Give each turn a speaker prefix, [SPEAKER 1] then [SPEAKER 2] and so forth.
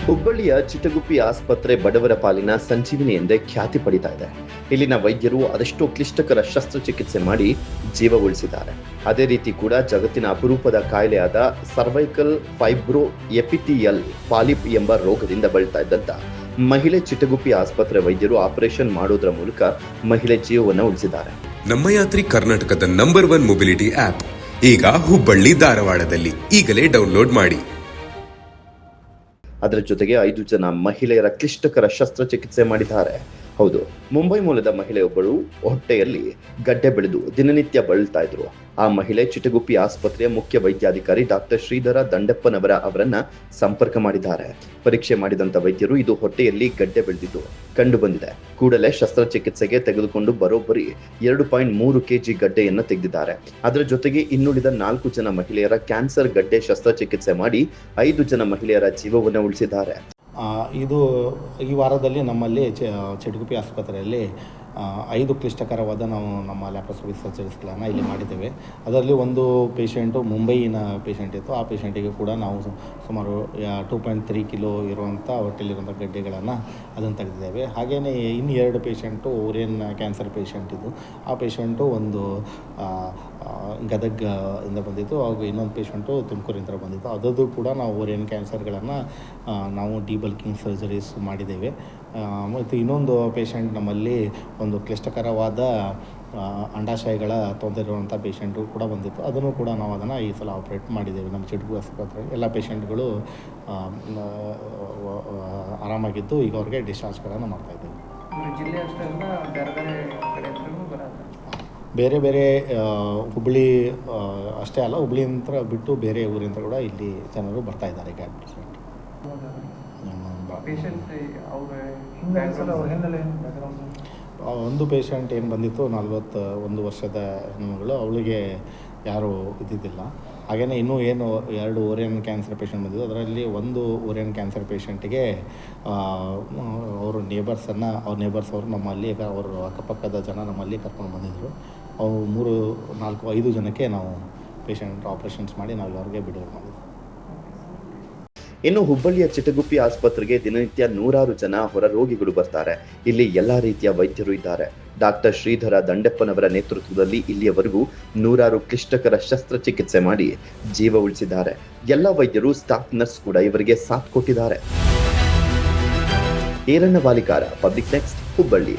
[SPEAKER 1] ಹುಬ್ಬಳ್ಳಿಯ ಚಿಟಗುಪ್ಪಿ ಆಸ್ಪತ್ರೆ ಬಡವರ ಪಾಲಿನ ಸಂಜೀವಿನಿ ಎಂದೇ ಖ್ಯಾತಿ ಪಡಿತಾ ಇದೆ. ಇಲ್ಲಿನ ವೈದ್ಯರು ಅದೆಷ್ಟೋ ಕ್ಲಿಷ್ಟಕರ ಶಸ್ತ್ರಚಿಕಿತ್ಸೆ ಮಾಡಿ ಜೀವ ಉಳಿಸಿದ್ದಾರೆ. ಅದೇ ರೀತಿ ಕೂಡ ಜಗತ್ತಿನ ಅಪರೂಪದ ಕಾಯಿಲೆಯಾದ ಸರ್ವೈಕಲ್ ಫೈಬ್ರೋ ಎಪಿಥಿಯಲ್ ಪಾಲಿಪ್ ಎಂಬ ರೋಗದಿಂದ ಬಳಲ್ತಾ ಇದ್ದಂತ ಮಹಿಳೆ ಚಿಟಗುಪ್ಪಿ ಆಸ್ಪತ್ರೆ ವೈದ್ಯರು ಆಪರೇಷನ್ ಮಾಡೋದ್ರ ಮೂಲಕ ಮಹಿಳೆ ಜೀವವನ್ನು ಉಳಿಸಿದ್ದಾರೆ.
[SPEAKER 2] ನಮ್ಮ ಯಾತ್ರಿ ಕರ್ನಾಟಕದ ನಂಬರ್ 1 ಮೊಬಿಲಿಟಿ ಆಪ್ ಈಗ ಹುಬ್ಬಳ್ಳಿ ಧಾರವಾಡದಲ್ಲಿ ಈಗಲೇ ಡೌನ್ಲೋಡ್ ಮಾಡಿ.
[SPEAKER 1] ಅದರ ಜೊತೆಗೆ 5 ಜನ ಮಹಿಳೆಯರ ಕ್ಲಿಷ್ಟಕರ ಶಸ್ತ್ರಚಿಕಿತ್ಸೆ ಮಾಡಿದ್ದಾರೆ. ಹೌದು, ಮುಂಬೈ ಮೂಲದ ಮಹಿಳೆಯೊಬ್ಬಳು ಹೊಟ್ಟೆಯಲ್ಲಿ ಗಡ್ಡೆ ಬೆಳೆದು ದಿನನಿತ್ಯ ಬಳಲ್ತಾ ಇದ್ರು. ಆ ಮಹಿಳೆ ಚಿಟಗುಪ್ಪಿ ಆಸ್ಪತ್ರೆಯ ಮುಖ್ಯ ವೈದ್ಯಾಧಿಕಾರಿ ಡಾಕ್ಟರ್ ಶ್ರೀಧರ ದಂಡೆಪ್ಪನವರ ಅವರನ್ನ ಸಂಪರ್ಕ ಮಾಡಿದ್ದಾರೆ. ಪರೀಕ್ಷೆ ಮಾಡಿದಂತ ವೈದ್ಯರು ಇದು ಹೊಟ್ಟೆಯಲ್ಲಿ ಗಡ್ಡೆ ಬೆಳೆದಿದ್ದು ಕಂಡು ಬಂದಿದೆ. ಕೂಡಲೇ ಶಸ್ತ್ರಚಿಕಿತ್ಸೆಗೆ ತೆಗೆದುಕೊಂಡು ಬರೋಬ್ಬರಿ 2.3 kg ಗಡ್ಡೆಯನ್ನ ತೆಗೆದಿದ್ದಾರೆ. ಅದರ ಜೊತೆಗೆ ಇನ್ನುಳಿದ 4 ಜನ ಮಹಿಳೆಯರ ಕ್ಯಾನ್ಸರ್ ಗಡ್ಡೆ ಶಸ್ತ್ರಚಿಕಿತ್ಸೆ ಮಾಡಿ 5 ಜನ ಮಹಿಳೆಯರ ಜೀವವನ್ನು ಉಳಿಸಿದ್ದಾರೆ.
[SPEAKER 3] ಇದು ಈ ವಾರದಲ್ಲಿ ನಮ್ಮಲ್ಲಿ ಚಿಟಗುಪ್ಪಿ ಆಸ್ಪತ್ರೆಯಲ್ಲಿ 5 ಕ್ಲಿಷ್ಟಕರವಾದ ನಾವು ನಮ್ಮ ಲ್ಯಾಪ್ರೋಸ್ಕೋಪಿಕ್ ಸರ್ಜರೀಸ್ಗಳನ್ನು ಇಲ್ಲಿ ಮಾಡಿದ್ದೇವೆ. ಅದರಲ್ಲಿ ಒಂದು ಪೇಷೆಂಟು ಮುಂಬೈನ ಪೇಷೆಂಟ್ ಇತ್ತು. ಆ ಪೇಷೆಂಟಿಗೆ ಕೂಡ ನಾವು ಸುಮಾರು 2.3 ಕಿಲೋ ಇರುವಂಥ ಹೊಟ್ಟೆಲಿರುವಂಥ ಗಡ್ಡೆಗಳನ್ನು ಅದನ್ನು ತೆಗೆದಿದ್ದೇವೆ. ಹಾಗೆಯೇ ಇನ್ನು 2 ಪೇಷೆಂಟು ಓರಿಯನ್ ಕ್ಯಾನ್ಸರ್ ಪೇಷೆಂಟ್ ಇದ್ದು. ಆ ಪೇಷೆಂಟು ಒಂದು ಗದಗ ಇಂದ ಬಂದಿತ್ತು, ಹಾಗೂ ಇನ್ನೊಂದು ಪೇಷೆಂಟು ತುಮಕೂರಿಂದ ಬಂದಿತ್ತು. ಅದರದ್ದು ಕೂಡ ನಾವು ಓರಿಯನ್ ಕ್ಯಾನ್ಸರ್ಗಳನ್ನು ನಾವು ಡಿಬಲ್ಕಿಂಗ್ ಸರ್ಜರೀಸ್ ಮಾಡಿದ್ದೇವೆ. ಮತ್ತು ಇನ್ನೊಂದು ಪೇಷೆಂಟ್ ನಮ್ಮಲ್ಲಿ ಒಂದು ಕ್ಲಿಷ್ಟಕರವಾದ ಅಂಡಾಶಯಗಳ ತೊಂದರೆ ಇರುವಂಥ ಪೇಷೆಂಟು ಕೂಡ ಬಂದಿತ್ತು. ಅದನ್ನು ಕೂಡ ನಾವು ಅದನ್ನು ಈ ಸಲ ಆಪ್ರೇಟ್ ಮಾಡಿದ್ದೇವೆ. ನಮ್ಮ ಚಿಟಗುಪ್ಪಿ ಆಸ್ಪತ್ರೆ ಎಲ್ಲ ಪೇಷೆಂಟ್ಗಳು ಆರಾಮಾಗಿದ್ದು ಈಗ ಅವ್ರಿಗೆ ಡಿಸ್ಚಾರ್ಜ್ಗಳನ್ನು ಮಾಡ್ತಾಯಿದ್ದೇವೆ. ಬೇರೆ ಬೇರೆ ಹುಬ್ಬಳ್ಳಿ ಅಷ್ಟೇ ಅಲ್ಲ, ಹುಬ್ಬಳ್ಳಿಯಿಂದ ಬಿಟ್ಟು ಬೇರೆ ಊರಿಂದ ಕೂಡ ಇಲ್ಲಿ ಜನರು ಬರ್ತಾ ಇದ್ದಾರೆ. ಈಗ ಒಂದು ಪೇಷಂಟ್ ಏನು ಬಂದಿತ್ತು, 41 ವರ್ಷದ ಹೆಣ್ಣುಮಗಳು, ಅವಳಿಗೆ ಯಾರೂ ಇದ್ದಿದ್ದಿಲ್ಲ. ಹಾಗೆಯೇ ಇನ್ನೂ 2 ಓರಿಯನ್ ಕ್ಯಾನ್ಸರ್ ಪೇಷಂಟ್ ಬಂದಿದ್ದು. ಅದರಲ್ಲಿ ಒಂದು ಓರಿಯನ್ ಕ್ಯಾನ್ಸರ್ ಪೇಷಂಟಿಗೆ ಅವರು ನೇಬರ್ಸ್ ಅವರು ನಮ್ಮಲ್ಲಿ ಅವರು ಅಕ್ಕಪಕ್ಕದ ಜನ ನಮ್ಮಲ್ಲಿ ಕರ್ಕೊಂಡು ಬಂದಿದ್ದರು. ಅವರು 3, 4, 5 ಜನಕ್ಕೆ ನಾವು ಪೇಷಂಟ್ ಆಪ್ರೇಷನ್ಸ್ ಮಾಡಿ ನಾವು ಅವ್ರಿಗೆ ಬಿಡುಗಡೆ ಮಾಡಿದ್ವಿ.
[SPEAKER 1] ಇನ್ನು ಹುಬ್ಬಳ್ಳಿಯ ಚಿಟಗುಪ್ಪಿ ಆಸ್ಪತ್ರೆಗೆ ದಿನನಿತ್ಯ 100 ಜನ ಹೊರ ರೋಗಿಗಳು ಬರ್ತಾರೆ. ಇಲ್ಲಿ ಎಲ್ಲಾ ರೀತಿಯ ವೈದ್ಯರು ಇದ್ದಾರೆ. ಡಾಕ್ಟರ್ ಶ್ರೀಧರ ದಂಡೆಪ್ಪನವರ ನೇತೃತ್ವದಲ್ಲಿ ಇಲ್ಲಿಯವರೆಗೂ 100 ಕ್ಲಿಷ್ಟಕರ ಶಸ್ತ್ರಚಿಕಿತ್ಸೆ ಮಾಡಿ ಜೀವ ಉಳಿಸಿದ್ದಾರೆ. ಎಲ್ಲ ವೈದ್ಯರು, ಸ್ಟಾಫ್ ನರ್ಸ್ ಕೂಡ ಇವರಿಗೆ ಸಾಥ್ ಕೊಟ್ಟಿದ್ದಾರೆ. Eranna Valikara, public next, Hubballi.